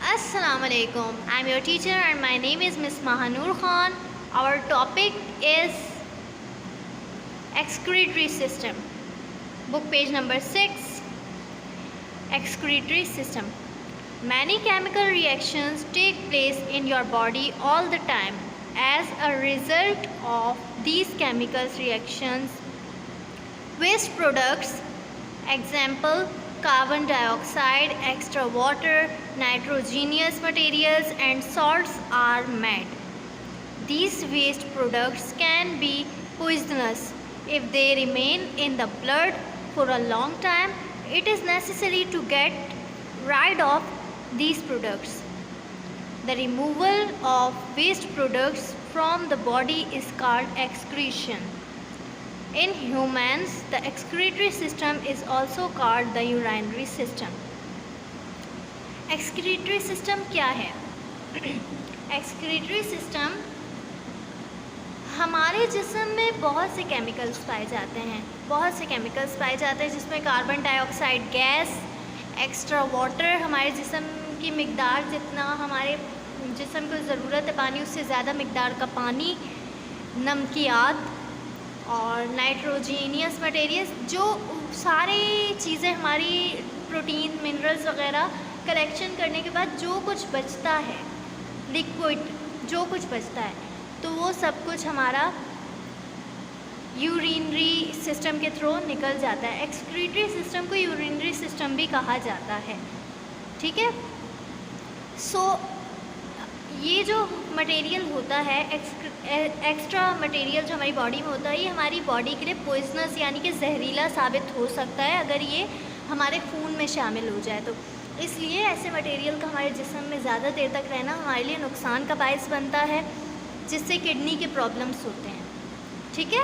Assalamu alaikum. I'm your teacher and my name is Miss Mahanur Khan. Our topic is excretory system. Book page number 6. Excretory system. Many chemical reactions take place in your body all the time. As a result of these chemical reactions, waste products, example carbon dioxide, extra water, nitrogenous materials and salts are made. These waste products can be poisonous if they remain in the blood for a long time. It is necessary to get rid of these products. The removal of waste products from the body is called excretion. In humans, the excretory system is also called the urinary system. Excretory system क्या है? Excretory system हमारे जिस्म में बहुत से chemicals पाए जाते हैं, जिसमें carbon dioxide gas, extra water, हमारे जिस्म की मिकदार जितना हमारे जिस्म को ज़रूरत है पानी उससे ज़्यादा मिकदार का पानी, नमकियात और नाइट्रोजीनियस मटेरियल्स, जो सारी चीज़ें हमारी प्रोटीन मिनरल्स वगैरह कलेक्शन करने के बाद जो कुछ बचता है, लिक्विड जो कुछ बचता है, तो वो सब कुछ हमारा यूरिनरी सिस्टम के थ्रू निकल जाता है। एक्सक्रीटरी सिस्टम को यूरिनरी सिस्टम भी कहा जाता है, ठीक है। ये जो मटेरियल होता है, एक्स्ट्रा मटेरियल जो हमारी बॉडी में होता है, ये हमारी बॉडी के लिए पॉइजनस यानी कि जहरीला साबित हो सकता है अगर ये हमारे खून में शामिल हो जाए तो। इसलिए ऐसे मटेरियल का हमारे जिस्म में ज़्यादा देर तक रहना हमारे लिए नुकसान का बायस बनता है, जिससे किडनी के प्रॉब्लम्स होते हैं, ठीक है।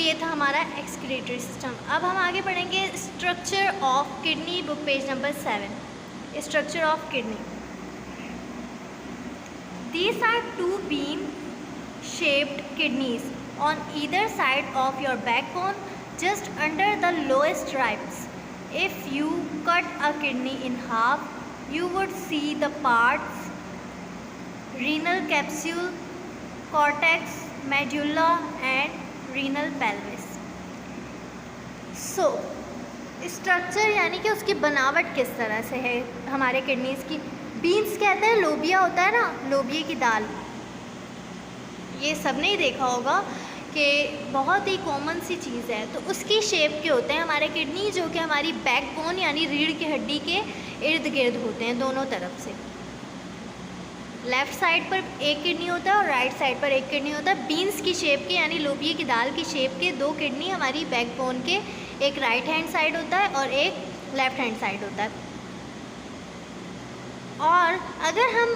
ये था हमारा एक्सक्रीटरी सिस्टम। अब हम आगे पढ़ेंगे structure of kidney, book page number 7। Structure of kidney. These are two bean-shaped kidneys on either side of your backbone, just under the lowest ribs. If you cut a kidney in half, you would see the parts: renal capsule, cortex, medulla, and renal pelvis. Structure यानी कि उसकी बनावट किस तरह से है हमारे kidneys की। बीन्स कहते हैं, लोबिया होता है ना, लोबिया की दाल, ये सब ने ही देखा होगा कि बहुत ही कॉमन सी चीज़ है। तो उसकी शेप के होते हैं हमारे किडनी, जो कि हमारी बैकबोन यानी रीढ़ की हड्डी के इर्द गिर्द होते हैं, दोनों तरफ से। लेफ़्ट साइड पर एक किडनी होता है और राइट साइड पर एक किडनी होता है। बीन्स की शेप के यानी लोबिया की दाल की शेप के दो किडनी हमारी बैकबोन के, एक राइट हैंड साइड होता है और एक लेफ़्ट हैंड साइड होता है। और अगर हम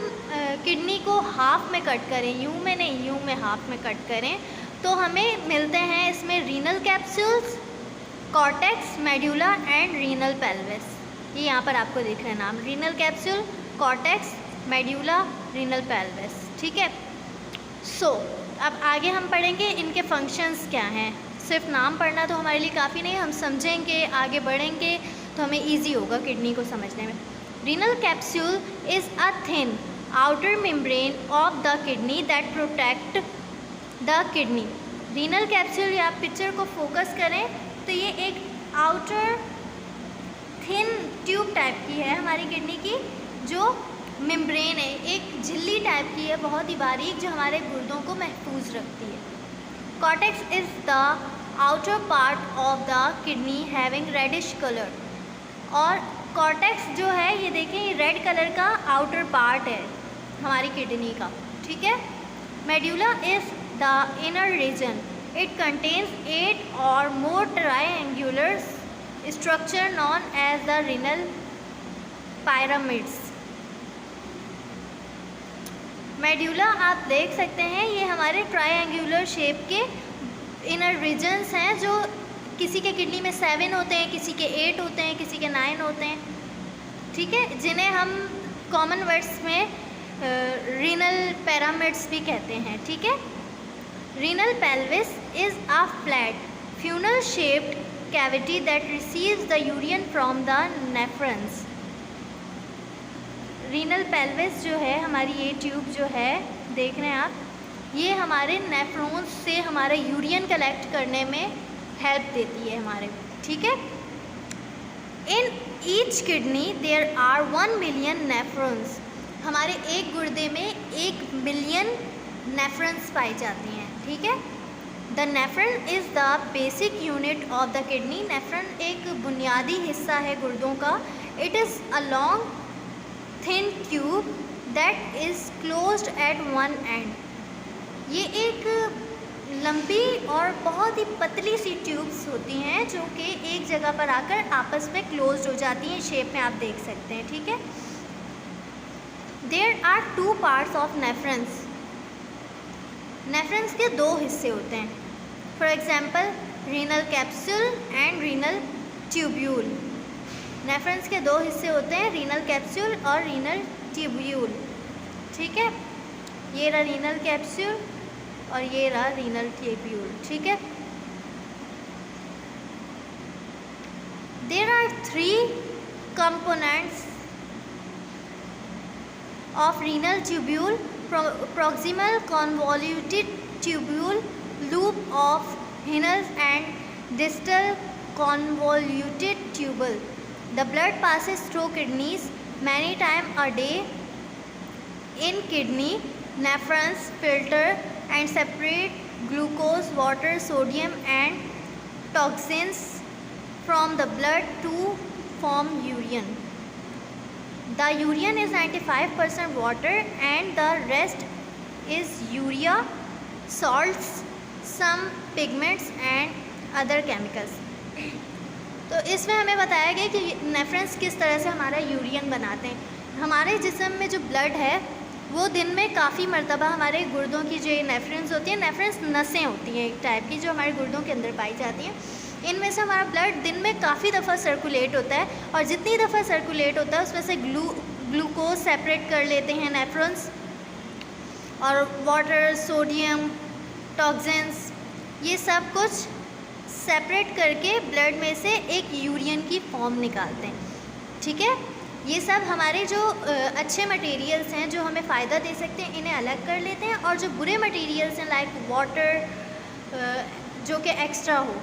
किडनी को हाफ में कट करें, यूं में नहीं, यूं में हाफ में कट करें, तो हमें मिलते हैं इसमें renal capsules, cortex, medulla and renal pelvis. ये यहाँ पर आपको दिख रहे हैं नाम, renal capsule, cortex, medulla, renal pelvis, ठीक है। अब आगे हम पढ़ेंगे इनके फंक्शंस क्या हैं। सिर्फ नाम पढ़ना तो हमारे लिए काफ़ी नहीं, हम समझेंगे, आगे बढ़ेंगे तो हमें ईजी होगा किडनी को समझने में। Renal capsule is a thin outer membrane of the kidney that protect the kidney. Renal capsule, या आप पिक्चर को फोकस करें तो ये एक आउटर थिन ट्यूब टाइप की है हमारी किडनी की, जो मेम्ब्रेन है, एक झिल्ली टाइप की है, बहुत ही बारीक, जो हमारे गुर्दों को महफूज रखती है। Cortex is the outer part of the kidney having reddish color. और कॉर्टेक्स जो है ये देखें, ये रेड कलर का आउटर पार्ट है हमारी किडनी का, ठीक है। Medulla is the inner region, it contains 8 or more triangular structure known as the renal pyramids. Medulla आप देख सकते हैं, ये हमारे ट्रायंगुलर शेप के इनर रीजन्स हैं, जो किसी के किडनी में 7 होते हैं, किसी के 8 होते हैं, किसी के 9 होते हैं, ठीक है, जिन्हें हम कॉमन वर्ड्स में रीनल पिरामिड्स भी कहते हैं, ठीक है। Renal pelvis is a flat funnel shaped cavity that receives the urine from the nephrons. Renal pelvis जो है हमारी, ये ट्यूब जो है देख रहे हैं आप, ये हमारे नेफ्रॉन्स से हमारा यूरिन कलेक्ट करने में हेल्प देती है हमारे, ठीक है। In each kidney there are 1 million nephrons, हमारे एक गुर्दे में 1 मिलियन नेफ्रॉन्स पाई जाती हैं, ठीक है। The nephron is the basic unit of the kidney, nephron एक बुनियादी हिस्सा है गुर्दों का। It is a long thin tube that is closed eight one and, ये एक लंबी और बहुत ही पतली सी ट्यूब्स होती हैं जो कि एक जगह पर आकर आपस में क्लोज्ड हो जाती हैं, शेप में आप देख सकते हैं, ठीक है। There are 2 parts of nephrons, nephrons के 2 हिस्से होते हैं। For example renal capsule and renal tubule, nephrons के 2 हिस्से होते हैं, रीनल कैप्सूल और रीनल ट्यूब्यूल, ठीक है। ये रहा रीनल कैप्सूल और ये रहा रीनल ट्यूब्यूल, ठीक है। There are 3 components of renal tubule, proximal convoluted tubule, loop of Henle and distal convoluted tubule. The blood passes through kidneys many times a day. In kidney, nephrons filter and separate glucose, water, sodium and toxins from the blood to form urine. The urine is 95% water and the rest is urea, salts, some pigments and other chemicals. तो इसमें हमें बताया गया कि nephrons किस तरह से हमारा यूरिन बनाते हैं। हमारे जिस्म में जो ब्लड है वो दिन में काफ़ी मरतबा हमारे गुर्दों की जो नेफ्रॉन्स होती हैं, नेफ्रॉन्स नसें होती हैं एक टाइप की जो हमारे गुर्दों के अंदर पाई जाती हैं, इनमें से हमारा ब्लड दिन में काफ़ी दफ़ा सर्कुलेट होता है और जितनी दफ़ा सर्कुलेट होता है उसमें से ग्लूकोज सेपरेट कर लेते हैं नेफ्रॉन्स, और वाटर, सोडियम, टॉक्सिन्स, ये सब कुछ सेपरेट करके ब्लड में से एक यूरिन की फॉर्म निकालते हैं, ठीक है। ये सब हमारे जो अच्छे मटेरियल्स हैं जो हमें फ़ायदा दे सकते हैं इन्हें अलग कर लेते हैं, और जो बुरे मटेरियल्स हैं लाइक वाटर जो कि एक्स्ट्रा हो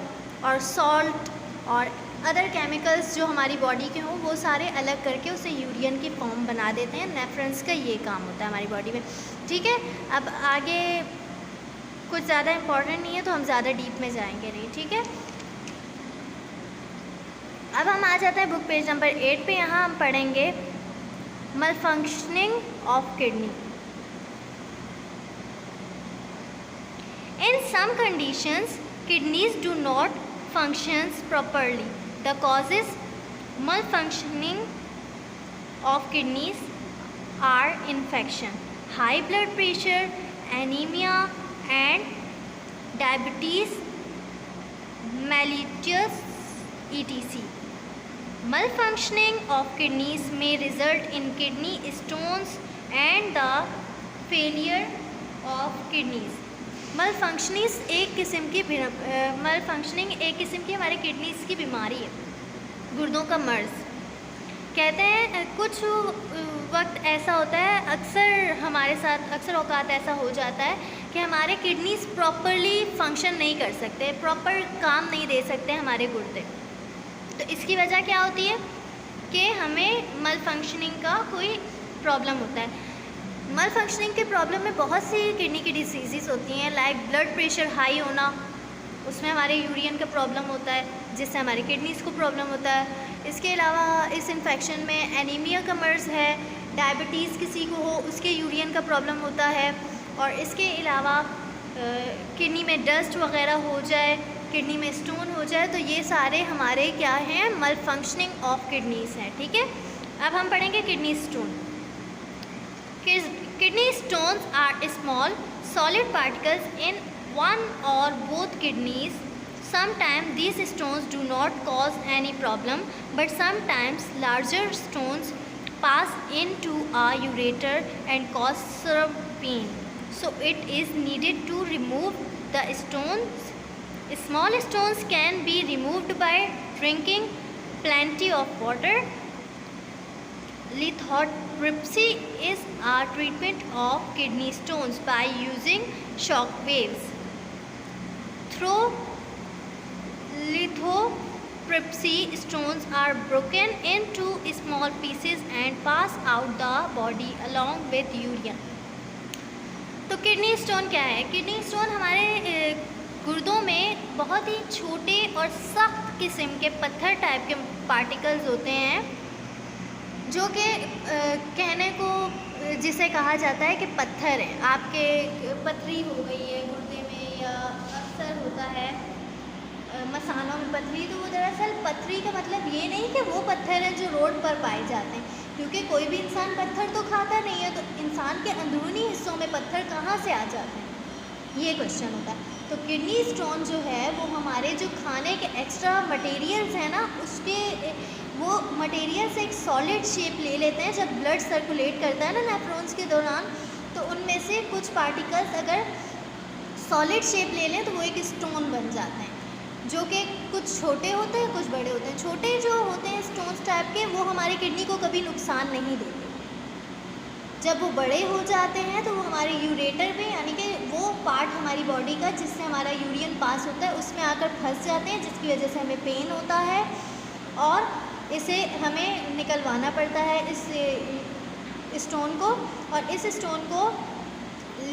और सॉल्ट और अदर केमिकल्स जो हमारी बॉडी के हों वो सारे अलग करके उसे यूरिन की फॉर्म बना देते हैं। नेफ्रॉन्स का ये काम होता है हमारी बॉडी में, ठीक है। अब आगे कुछ ज़्यादा इम्पॉर्टेंट नहीं है तो हम ज़्यादा डीप में जाएंगे नहीं, ठीक है। अब हम आ जाते हैं बुक पेज नंबर 8 पे। यहाँ हम पढ़ेंगे malfunctioning of kidney. In some conditions, kidneys do not function properly. The causes malfunctioning of kidneys are infection, high blood pressure, anemia and diabetes mellitus etc. Malfunctioning of kidneys may result in kidney stones and the failure of kidneys. malfunctioning एक किस्म की हमारे kidneys की बीमारी है, गुर्दों का मर्ज़ कहते हैं। कुछ वक्त ऐसा होता है, अक्सर हमारे साथ अक्सर औकात ऐसा हो जाता है कि हमारे किडनीज़ प्रॉपरली फंक्शन नहीं कर सकते, प्रॉपर काम नहीं दे सकते हमारे गुर्दे। तो इसकी वजह क्या होती है कि हमें malfunctioning का कोई प्रॉब्लम होता है। malfunctioning के प्रॉब्लम में बहुत सी किडनी की डिसीज़ होती हैं, लाइक ब्लड प्रेशर हाई होना, उसमें हमारे यूरिन का प्रॉब्लम होता है जिससे हमारी किडनीज़ को प्रॉब्लम होता है। इसके अलावा इस इन्फेक्शन में एनीमिया का मर्ज़ है, डायबिटीज़ किसी को हो उसके यूरिन का प्रॉब्लम होता है, और इसके अलावा किडनी में डस्ट वग़ैरह हो जाए, किडनी में स्टोन हो जाए, तो ये सारे हमारे क्या हैं, malfunctioning ऑफ किडनीज़ हैं, ठीक है। अब हम पढ़ेंगे kidney stone. Kidney stones are small solid particles in one or both kidneys. Sometimes these stones do not cause any problem, but sometimes larger stones pass into a ureter and cause severe pain. So it is needed to remove the stones. Small stones can be removed by drinking plenty of water. Lithotripsy is a treatment of kidney stones by using shock waves. Through lithotripsy, stones are broken into small pieces and pass out the body along with urine. तो kidney stone क्या है? Kidney stone हमारे गुर्दों में बहुत ही छोटे और सख्त किस्म के पत्थर टाइप के पार्टिकल्स होते हैं, जो कि कहने को जिसे कहा जाता है कि पत्थर है। आपके पथरी हो गई है गुर्दे में, या अक्सर होता है मसानों में पथरी, तो वो दरअसल पथरी का मतलब ये नहीं कि वो पत्थर हैं जो रोड पर पाए जाते हैं, क्योंकि कोई भी इंसान पत्थर तो खाता नहीं है, तो इंसान के अंदरूनी हिस्सों में पत्थर कहाँ से आ जाते हैं, ये क्वेश्चन होता है। तो किडनी स्टोन जो है वो हमारे जो खाने के एक्स्ट्रा मटेरियल्स हैं ना, उसके वो मटेरियल से एक सॉलिड शेप ले लेते हैं। जब ब्लड सर्कुलेट करता है ना नेफ्रॉन्स के दौरान, तो उनमें से कुछ पार्टिकल्स अगर सॉलिड शेप ले लें तो वो एक स्टोन बन जाते हैं, जो कि कुछ छोटे होते हैं कुछ बड़े होते हैं। छोटे जो होते हैं स्टोन्स टाइप के, वो हमारी किडनी को कभी नुकसान नहीं देते। जब वो बड़े हो जाते हैं तो वो हमारे यूरेटर पे, यानी कि वो पार्ट हमारी बॉडी का जिससे हमारा यूरिन पास होता है, उसमें आकर फंस जाते हैं, जिसकी वजह से हमें पेन होता है और इसे हमें निकलवाना पड़ता है इस स्टोन को। और इस स्टोन को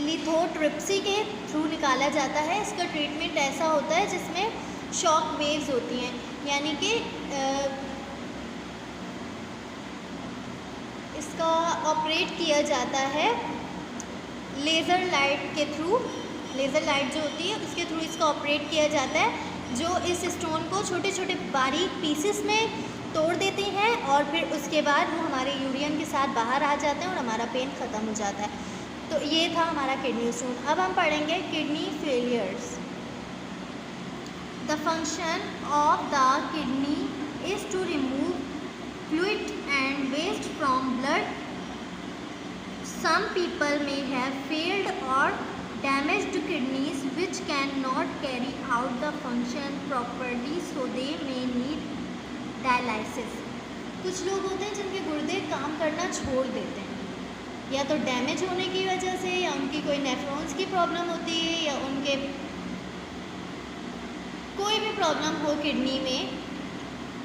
लिथोट्रिप्सी के थ्रू निकाला जाता है। इसका ट्रीटमेंट ऐसा होता है जिसमें शॉक वेव्स होती हैं, यानी कि इसका ऑपरेट किया जाता है लेज़र लाइट के थ्रू। लेज़र लाइट जो होती है उसके थ्रू इसका ऑपरेट किया जाता है, जो इस स्टोन को छोटे छोटे बारीक पीसेस में तोड़ देते हैं और फिर उसके बाद वो हमारे यूरिन के साथ बाहर आ जाते हैं और हमारा पेन ख़त्म हो जाता है। तो ये था हमारा किडनी स्टोन। अब हम पढ़ेंगे kidney failures. The function of the kidney is to remove fluid and waste from blood. Some people may have failed or damaged kidneys which cannot carry out the function properly, so they may need dialysis. कुछ लोग होते हैं जिनके गुर्दे काम करना छोड़ देते हैं, या तो डैमेज होने की वजह से, या उनकी कोई नेफ्रॉन्स की प्रॉब्लम होती है, या उनके कोई भी प्रॉब्लम हो किडनी में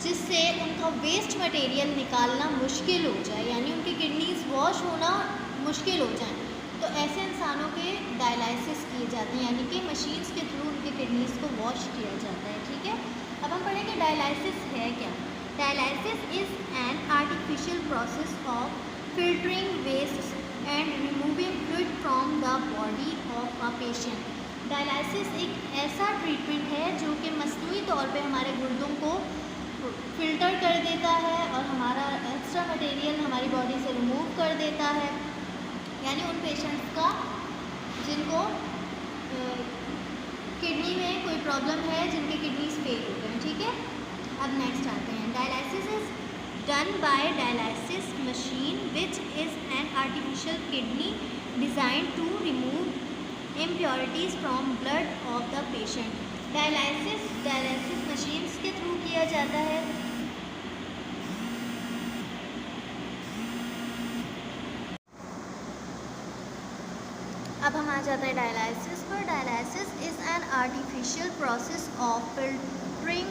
जिससे उनका वेस्ट मटेरियल निकालना मुश्किल हो जाए, यानी उनकी किडनीज वॉश होना मुश्किल हो जाए, तो ऐसे इंसानों के डायलाइसिस किए जाते हैं, यानी कि मशीन्स के थ्रू उनकी किडनीज को वॉश किया जाता है। ठीक है, अब हम पढ़ेंगे डायलाइसिस है क्या। Dialysis is an artificial process of filtering waste and removing fluid from the body of a patient. Dialysis एक ऐसा ट्रीटमेंट है जो कि मसनूई तौर पे हमारे गुर्दों को फ़िल्टर कर देता है और हमारा एक्स्ट्रा मटेरियल हमारी बॉडी से रिमूव कर देता है, यानी उन पेशेंट्स का जिनको किडनी में कोई प्रॉब्लम है, जिनके किडनीज फेल हो गए हैं। ठीक है, अब नेक्स्ट आते हैं। Dialysis is done by dialysis machine which is an artificial kidney design to remove impurities from blood of the patient. Dialysis machines के थ्रू किया जाता है। अब हम आ जाते हैं डायलाइसिस पर। Dialysis is an artificial process of filtering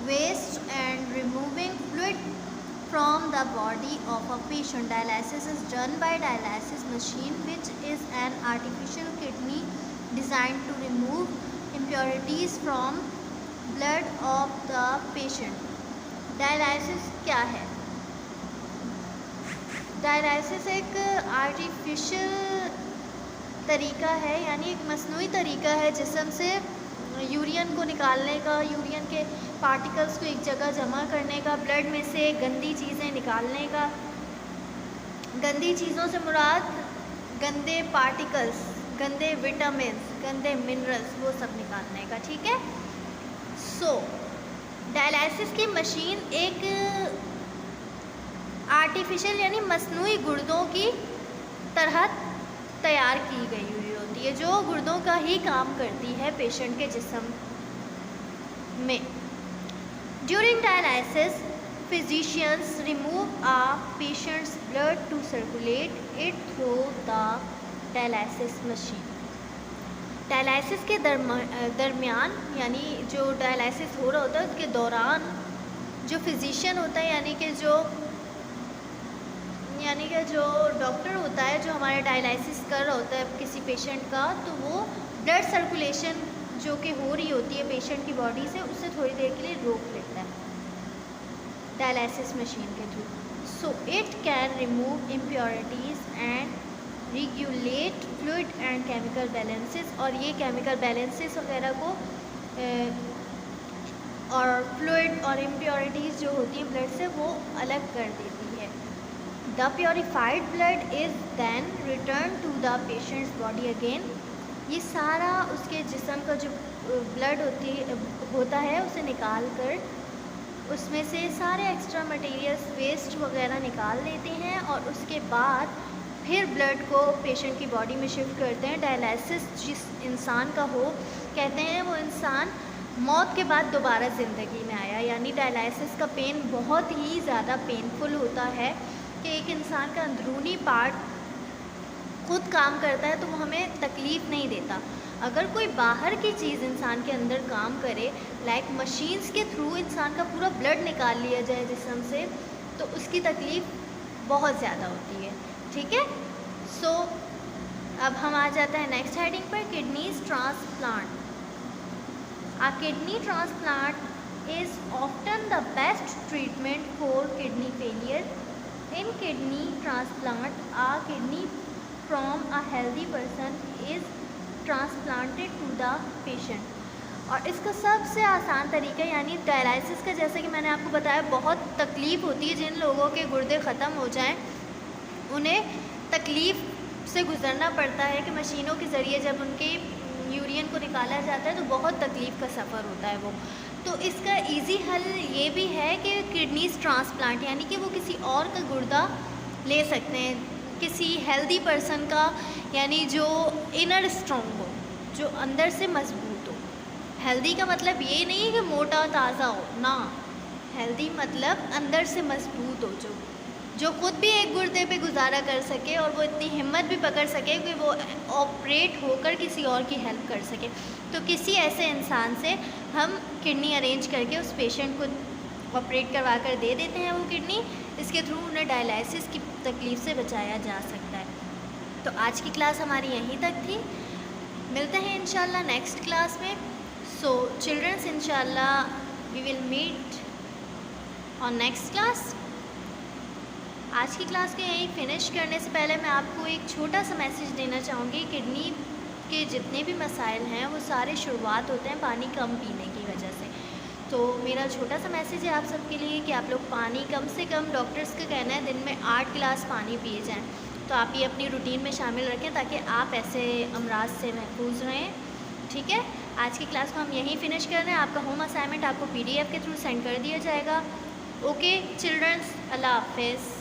waste and removing fluid from the body of a patient. Dialysis is done by dialysis machine which is an artificial kidney design to remove impurities from blood of the patient. Dialysis क्या है? Dialysis एक artificial तरीका है, यानी एक मसनूई तरीका है जिस्म से यूरिन को निकालने का, यूरिन के पार्टिकल्स को एक जगह जमा करने का, ब्लड में से गंदी चीज़ें निकालने का। गंदी चीज़ों से मुराद गंदे पार्टिकल्स, गंदे विटामिन, गंदे मिनरल्स, वो सब निकालने का। ठीक है, सो डायलाइसिस की मशीन एक आर्टिफिशियल यानी मसनूई गुर्दों की तरह तैयार की गई हुई होती है, जो गुर्दों का ही काम करती है पेशेंट के जिस्म में। During dialysis physicians remove a patient's blood to circulate it through the dialysis machine. Dialysis के दरमियान यानी जो डायलिसिस हो रहा होता है उसके दौरान जो फिजिशियन होता है यानी कि जो डॉक्टर होता है जो हमारे डायलिसिस कर रहा होता है किसी पेशेंट का, तो वो ब्लड सर्कुलेशन जो कि हो रही होती है पेशेंट की बॉडी से उससे थोड़ी देर के लिए रोक लेता है डायलिसिस मशीन के through. So it can remove impurities and regulate fluid and chemical balances, और ये केमिकल बैलेंसेस वगैरह को और फ्लूइड और इम्प्योरिटीज़ जो होती है ब्लड से वो अलग कर देती है. The purified blood is then return to the patient's body again. ये सारा उसके जिस्म का जो ब्लड होता है उसे निकाल कर उसमें से सारे एक्स्ट्रा मटेरियल्स वेस्ट वगैरह निकाल लेते हैं और उसके बाद फिर ब्लड को पेशेंट की बॉडी में शिफ्ट करते हैं. डायलिसिस जिस इंसान का हो कहते हैं वो इंसान मौत के बाद दोबारा ज़िंदगी में आया. यानी डायलिसिस का पेन बहुत ही ज़्यादा पेनफुल होता है कि एक इंसान का अंदरूनी पार्ट खुद काम करता है तो वो हमें तकलीफ़ नहीं देता. अगर कोई बाहर की चीज़ इंसान के अंदर काम करे, लाइक मशीन्स के थ्रू इंसान का पूरा ब्लड निकाल लिया जाए जिस्म से, तो उसकी तकलीफ़ बहुत ज़्यादा होती है. ठीक है. सो अब हम आ जाते हैं नेक्स्ट हेडिंग पर, kidneys transplant. A kidney transplant is often the best treatment for kidney failure. In kidney transplant, a kidney from a healthy person is transplanted to the patient. और इसका सबसे आसान तरीका यानी डायलिसिस का, जैसे कि मैंने आपको बताया, बहुत तकलीफ़ होती है. जिन लोगों के गुर्दे ख़त्म हो जाएं उन्हें तकलीफ़ से गुज़रना पड़ता है कि मशीनों के ज़रिए जब उनके यूरिन को निकाला जाता है तो बहुत तकलीफ़ का सफ़र होता है वो. तो इसका इजी हल ये भी है कि किडनीज ट्रांसप्लांट यानी कि वो किसी और का गुर्दा ले सकते हैं, किसी हेल्दी पर्सन का, यानी जो इनर स्ट्रॉन्ग हो, जो अंदर से मजबूत हो. हेल्दी का मतलब ये नहीं है कि मोटा ताज़ा हो ना, हेल्दी मतलब अंदर से मजबूत हो, जो खुद भी एक गुर्दे पे गुजारा कर सके और वो इतनी हिम्मत भी पकड़ सके कि वो ऑपरेट होकर किसी और की हेल्प कर सके. तो किसी ऐसे इंसान से हम किडनी अरेंज करके उस पेशेंट को ऑपरेट करवा कर दे देते हैं वो किडनी. इसके थ्रू उन्हें डायलिसिस की तकलीफ़ से बचाया जा सकता है. तो आज की क्लास हमारी यहीं तक थी. मिलते हैं इंशाल्लाह नेक्स्ट क्लास में. सो चिल्ड्रंस, इंशाल्लाह we will meet on next class. आज की क्लास के यहीं फिनिश करने से पहले मैं आपको एक छोटा सा मैसेज देना चाहूँगी. किडनी के जितने भी मसाइल हैं वो सारे शुरुआत होते हैं पानी कम पीने की वजह से. तो मेरा छोटा सा मैसेज है आप सबके लिए कि आप लोग पानी कम से कम, डॉक्टर्स का कहना है दिन में 8 गिलास पानी पिए जाएं. तो आप ये अपनी रूटीन में शामिल रखें ताकि आप ऐसे अमराज से महफूज रहें. ठीक है. आज की क्लास को हम यहीं फिनिश कर रहे हैं. आपका होम असाइनमेंट आपको PDF के थ्रू सेंड कर दिया जाएगा. ओके चिल्ड्रंस, अल्लाह हाफिज़.